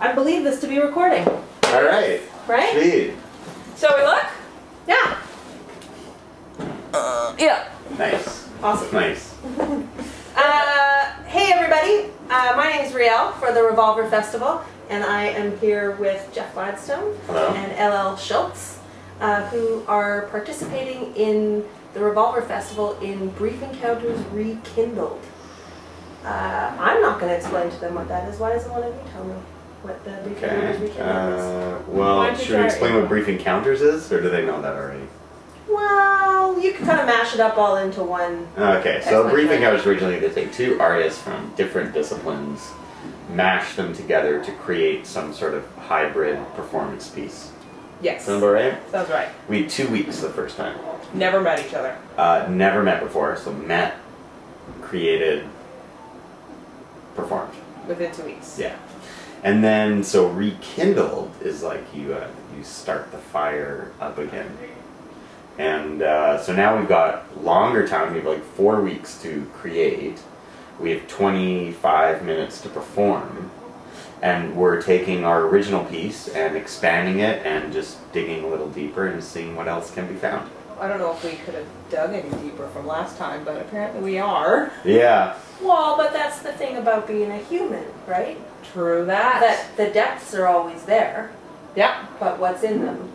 I believe this to be recording. All right. Right? Sweet. Shall we look? Yeah. Yeah. Nice. Awesome. Nice. Hey everybody, my name is Riel for the rEvolver Festival, and I am here with Jeff Gladstone Hello. and Laura Lee Schultz, who are participating in the rEvolver Festival in Brief Encounters Rekindled. I'm not going to explain to them what that is. Why doesn't one of you tell me what the Brief Encounters Rekindled is? Well, should we explain what Brief Encounters is, or do they know that already? Well, you can kind of mash it up all into one. Okay, so Brief Encounters originally they take two artists from different disciplines, mash them together to create some sort of hybrid performance piece. Yes. Sound about right? Sounds right. We had 2 weeks the first time. Never met each other. Never met before, so met, created, performed. Within 2 weeks. Yeah. And then, so Rekindled is like you start the fire up again. And so now we've got longer time. We have like 4 weeks to create. We have 25 minutes to perform. And we're taking our original piece and expanding it and just digging a little deeper and seeing what else can be found. I don't know if we could have dug any deeper from last time, but apparently we are. Yeah. Well, but that's the thing about being a human, right? True that. That the depths are always there, Yeah. but what's in them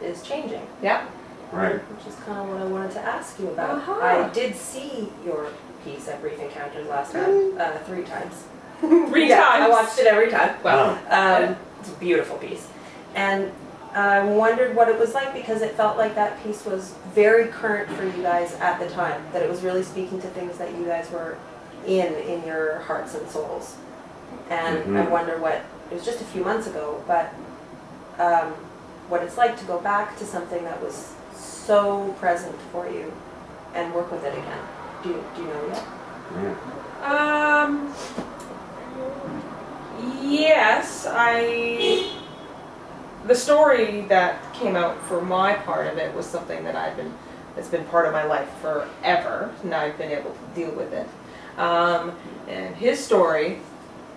is changing. Yeah. Right. Which is kind of what I wanted to ask you about. Uh-huh. I did see your piece at Brief Encounters last time, 3 times. 3 Yeah, times. I watched it every time. Wow. It's a beautiful piece. And I wondered what it was like because it felt like that piece was very current for you guys at the time. That it was really speaking to things that you guys were in your hearts and souls. And I wonder what, it was just a few months ago, but what it's like to go back to something that was so present for you and work with it again. Do you know yet? Yeah. Yes, the story that came out for my part of it was something that it's been part of my life forever, and I've been able to deal with it. And his story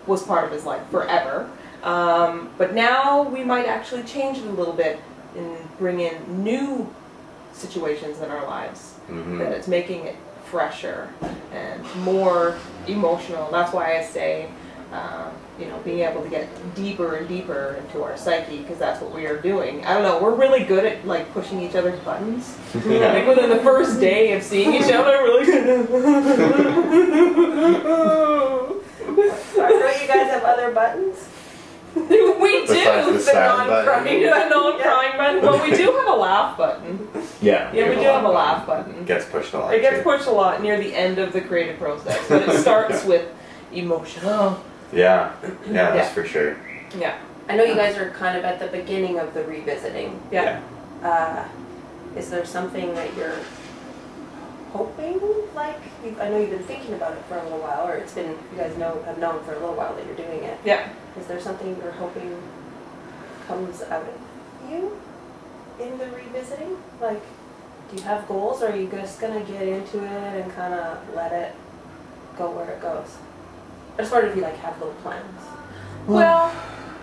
was part of his life forever. But now we might actually change it a little bit and bring in new situations in our lives. That it's making it fresher and more emotional. That's why I say, you know, being able to get deeper and deeper into our psyche, because that's what we are doing. I don't know, we're really good at like pushing each other's buttons. Yeah. Like within the first day of seeing each other, we're like, Don't you guys have other buttons? we do. Besides the sad button. The non-crying button. Well, we do have a laugh button. Yeah. Yeah, we do have a laugh button. It gets pushed a lot. It gets too. pushed a lot near the end of the creative process, but it starts with emotional. Yeah. Yeah, that's for sure. Yeah. I know you guys are kind of at the beginning of the revisiting. Yeah. Is there something that you're hoping, like, I know you've been thinking about it for a little while, or it's been, you guys have known for a little while that you're doing it. Yeah. Is there something you're hoping comes out of you in the revisiting? Like, do you have goals, or are you just going to get into it and kind of let it go where it goes? I just wondered if you, like, have little plans. Well,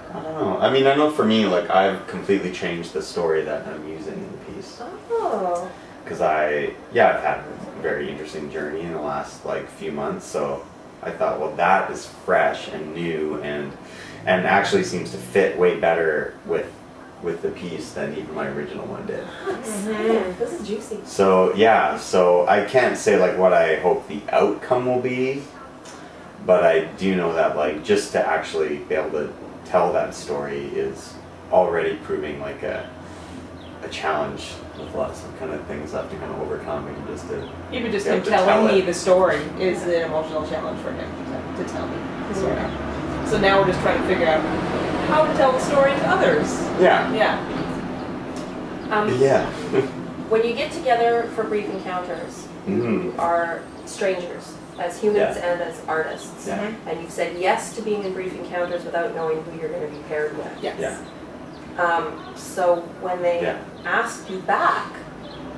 I don't know. I mean, I know for me, like, I've completely changed the story that I'm using in the piece. Oh. Because I've had a very interesting journey in the last, like, few months, so I thought, well, that is fresh and new and actually seems to fit way better with the piece than even my original one did. This is juicy. So, yeah, so I can't say, like, what I hope the outcome will be, but I do know that, like, just to actually be able to tell that story is already proving like a challenge with lots of kind of things I have to kind of overcome, and just to even just be him able to tell telling me it. the story is an emotional challenge for him to tell me the story. So now we're just trying to figure out how to tell the story to others. Yeah. Yeah. Yeah. When you get together for Brief Encounters, you are strangers, as humans and as artists. Yeah. And you've said yes to being in Brief Encounters without knowing who you're going to be paired with. Yes. Yeah. So when they asked you back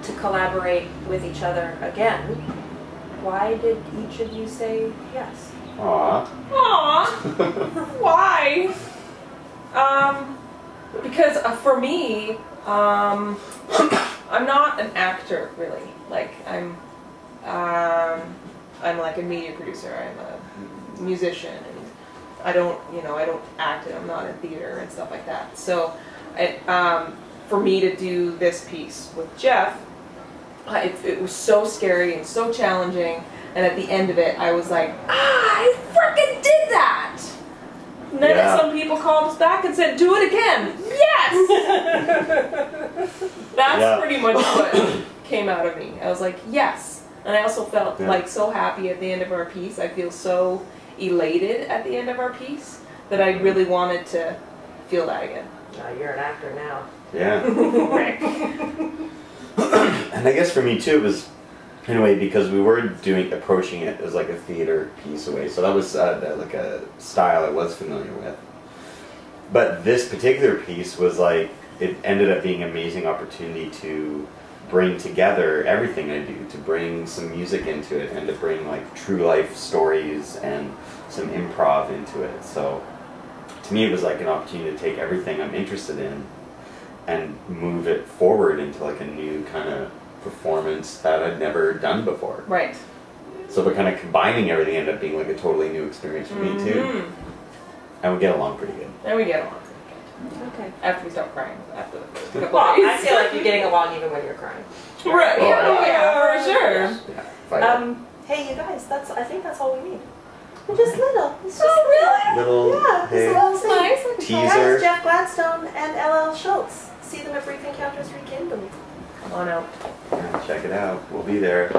to collaborate with each other again, why did each of you say yes? Aww. Aww. Why? Because for me, I'm not an actor really. Like I'm like a media producer. I'm a musician, and I don't act, and I'm not in theater and stuff like that. So, for me to do this piece with Jeff, it was so scary and so challenging. And at the end of it, I was like, I freaking did that! And then some people called us back and said, do it again! Yes! That's pretty much what came out of me. I was like, yes! And I also felt like so happy at the end of our piece. I feel so elated at the end of our piece that I really wanted to feel that again. You're an actor now. Yeah. And I guess for me too, it was in a way because we were approaching it as like a theater piece away, so that was like a style I was familiar with. But this particular piece was like, it ended up being an amazing opportunity to bring together everything I do, to bring some music into it, and to bring like true life stories and some improv into it. So to me, it was like an opportunity to take everything I'm interested in and move it forward into like a new kind of performance that I'd never done before. Right. So by kind of combining everything ended up being like a totally new experience for me too. And we get along pretty good. And we get along. Okay. After we stop crying. After the first couple Well, days. I feel like you're getting along even when you're crying. Right. Oh, Yeah, for sure. Yeah, Hey, you guys, I think that's all we need. We're just little. It's just really? little Yeah, hey, it's a little thing. Nice. teaser. Guys, Jeff Gladstone and LL Schultz. See them at Brief Encounters Rekindled. Come on out. Yeah, check it out. We'll be there.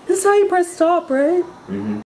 This is how you press stop, right? Mm-hmm.